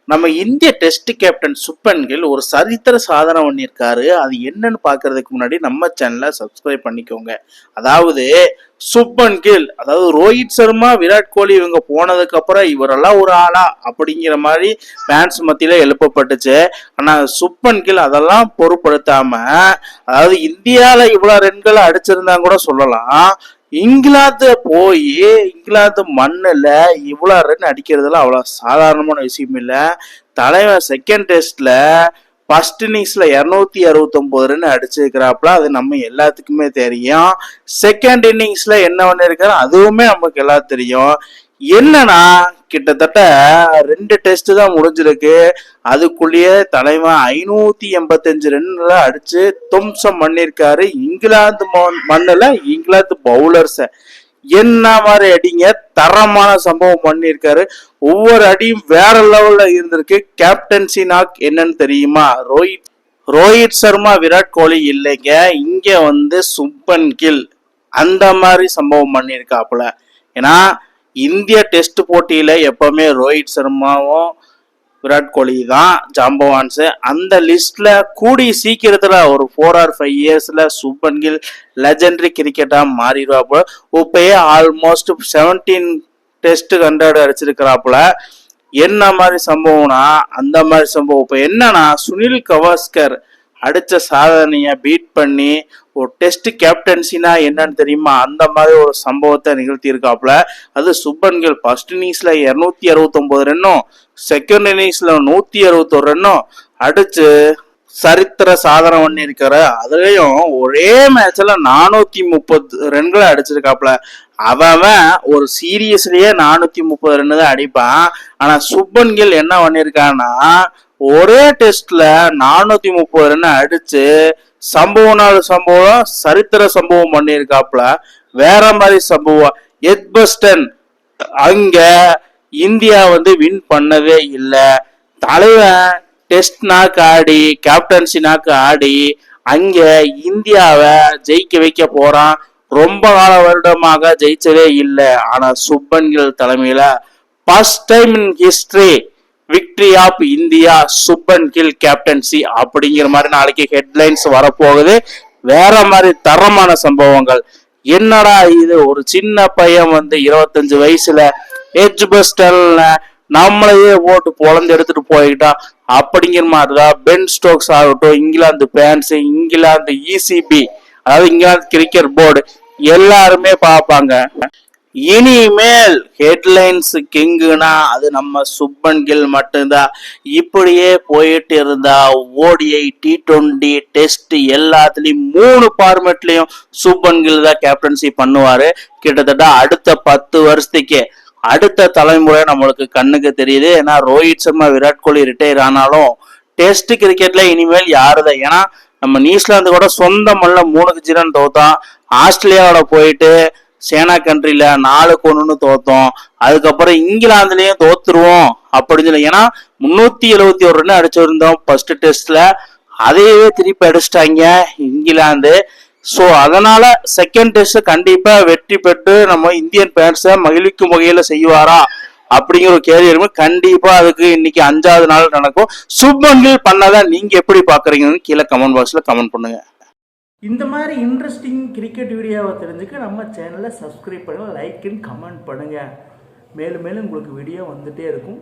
நம்ம இந்திய test captain Shubman Gill ஒரு சரித்திர சாதனை பண்ணியிருக்காரு. அது என்னன்னு பார்க்கறதுக்கு முன்னாடி நம்ம சேனலை சப்ஸ்கிரைப் பண்ணிக்கோங்க. அதாவது சுப்மன் கில், அதாவது ரோஹித் சர்மா, விராட் கோலி இவங்க போனதுக்கு அப்புறம் இவரெல்லாம் ஒரு ஆளா அப்படிங்கிற மாதிரி ஃபேன்ஸ் மத்தியில எழுப்பப்பட்டுச்சு. ஆனா சுப்மன் கில் அதெல்லாம் பொருட்படுத்தாம, அதாவது இந்தியால இவ்வளவு ரன்களை அடிச்சிருந்தா கூட சொல்லலாம், இங்கிலாந்து போய் இங்கிலாந்து மண்ணில் இவ்வளோ ரன் அடிக்கிறதுலாம் அவ்வளோ சாதாரணமான விஷயம் இல்லை. தலைவன் செகண்ட் டெஸ்ட்ல ஃபர்ஸ்ட் இன்னிங்ஸ்ல 269 ரன் அடிச்சிருக்கிறாப்புல. அது நம்ம எல்லாத்துக்குமே தெரியும். செகண்ட் இன்னிங்ஸ்ல என்ன பண்ணிருக்காரு அதுவுமே நமக்கு எல்லாம் தெரியும். என்னன்னா கிட்டத்தட்ட 2 டெஸ்ட் தான் முடிஞ்சிருக்கு. அதுக்குள்ளேயே தலைவன் 585 ரன்ல அடிச்சு தும்சம் பண்ணிருக்காரு. இங்கிலாந்து மண்ணுல இங்கிலாந்து பவுலர்ஸ என்ன மாதிரி அடிங்க தரமான சம்பவம் பண்ணிருக்காரு. ஒவ்வொரு அடியும் வேற லெவல்ல இருந்திருக்கு. கேப்டன்சி நாக் என்னன்னு தெரியுமா? ரோஹித் சர்மா, விராட் கோலி இல்லைங்க, இங்க சுப்மன் கில் அந்த மாதிரி சம்பவம் பண்ணியிருக்காப்புல. ஏன்னா இந்திய டெஸ்ட் போட்டியில எப்பவுமே ரோஹித் சர்மாவும் விராட் கோலி தான் ஜாம்பவான்ஸ். அந்த லிஸ்ட்ல கூடி சீக்கிரத்துல ஒரு 4 or 5 இயர்ஸ்ல சுப்மன் கில் லெஜெண்டரி கிரிக்கெட்டா மாறிடுவாப்புல. இப்பயே ஆல்மோஸ்ட் 17 டெஸ்ட் 100 அடிச்சிருக்கிறாப்புல. என்ன மாதிரி சம்பவம்னா அந்த மாதிரி சம்பவம். இப்ப என்னன்னா சுனில் கவாஸ்கர் அடிச்ச சாதனைய பீட் பண்ணி ஒரு டெஸ்ட் கேப்டன்சினா என்னன்னு தெரியுமா? அந்த மாதிரி ஒரு சம்பவத்தை நிகழ்த்தி இருக்காப்புல. அது சுப்மன் கில் ஃபர்ஸ்ட் இன்னிங்ஸ்ல 269 ரன்னும் செகண்ட் இன்னிங்ஸ்ல 161 ரன்னும் அடிச்சு சரித்திர சாதனை பண்ணிருக்காரு. அதுலயும் ஒரே மேட்ச்ல 430 ரன்களை அடிச்சிருக்காப்புல. அவன் ஒரு சீரியஸ்லயே 430 ரன் தான் அடிப்பான். ஆனா சுப்மன் கில் என்ன பண்ணிருக்கான்னா ஒரே டெஸ்ட்ல 430 ரன் அடிச்சு சம்பவம் சரித்திர சம்பவம் பண்ணியிருக்காப்புல. வேற மாதிரி சம்பவம் எட்பஸ்டன் அங்க இந்தியா வின் பண்ணவே இல்லை. தலைவன் டெஸ்ட் நாக்கு ஆடி கேப்டன்சி நாக்கு ஆடி அங்க இந்தியாவை ஜெயிக்க வைக்க போறான். ரொம்ப கால வருடமாக ஜெயிச்சதே இல்லை. ஆனா சுப்மன் கில் தலைமையில first time in history victory of India Shubman Gill captaincy அப்படிங்கிற மாதிரி நாளைக்கு ஹெட்லைன்ஸ் வரப்போகுது. வேற மாதிரி தரமான சம்பவங்கள். என்னடா இது, ஒரு சின்ன பையன் 25 வயசுல எட்ஜ்பஸ்டன் நம்மளையே ஓட்டு பொழந்து எடுத்துட்டு போயிட்டா அப்படிங்கிற மாதிரிதான் பென் ஸ்டோக்ஸ் ஆகட்டும், இங்கிலாந்து ஃபேன்ஸ், இங்கிலாந்து இசிபி, அதாவது இங்கிலாந்து கிரிக்கெட் போர்டு எல்லாருமே பார்ப்பாங்க. இனிமேல் ஹெட்லைன்ஸ் கிங்குனா அது நம்ம சுப்மன் கில் மட்டும்தான். இப்படியே போயிட்டு இருந்தா ஓடிஐ, T20, டெஸ்ட் எல்லாத்துலயும் 3 ஃபார்மேட்லயும் சுப்மன் கில் தான் கேப்டன்சி பண்ணுவாரு. கிட்டத்தட்ட அடுத்த 10 வருஷத்துக்கு அடுத்த தலைமுறை நம்மளுக்கு கண்ணுக்கு தெரியுது. ஏன்னா ரோஹித் சர்மா, விராட் கோலி ரிட்டையர் ஆனாலும் டெஸ்ட் கிரிக்கெட்ல இனிமேல் யாருதான். ஏன்னா நம்ம நியூசிலாந்து கூட சொந்த மண்ணில் 3-0 தோத்தான். ஆஸ்திரேலியாவோட போயிட்டு சேனா கண்ட்ரில 4-1 தோத்தோம். அதுக்கப்புறம் இங்கிலாந்துலயும் தோத்துருவோம் அப்படின்னு சொல்லி, ஏன்னா 371 ரன் அடிச்சிருந்தோம் ஃபர்ஸ்ட் டெஸ்ட்ல. அதையவே திருப்பி அடிச்சிட்டாங்க இங்கிலாந்து. ஸோ அதனால செகண்ட் டெஸ்ட் கண்டிப்பா வெற்றி பெற்று நம்ம இந்தியன் ஃபேன்ஸை மகிழ்விக்கும் வகையில செய்வாரா அப்படிங்கிற ஒரு கேள்வி இருக்கும். கண்டிப்பா அதுக்கு இன்னைக்கு 5வது நாள் நடக்கும். சுப்மன் கில் பண்ணதை நீங்க எப்படி பாக்குறீங்கன்னு கீழே கமெண்ட் பாக்ஸ்ல கமெண்ட் பண்ணுங்க. இந்த மாதிரி இன்ட்ரெஸ்டிங் கிரிக்கெட் வீடியோவை தெரிஞ்சுக்க நம்ம சேனலை சப்ஸ்கிரைப் பண்ணுங்கள், லைக் அண்ட் கமெண்ட் பண்ணுங்கள். மேலும் மேலும் உங்களுக்கு வீடியோ வந்துகிட்டே இருக்கும்.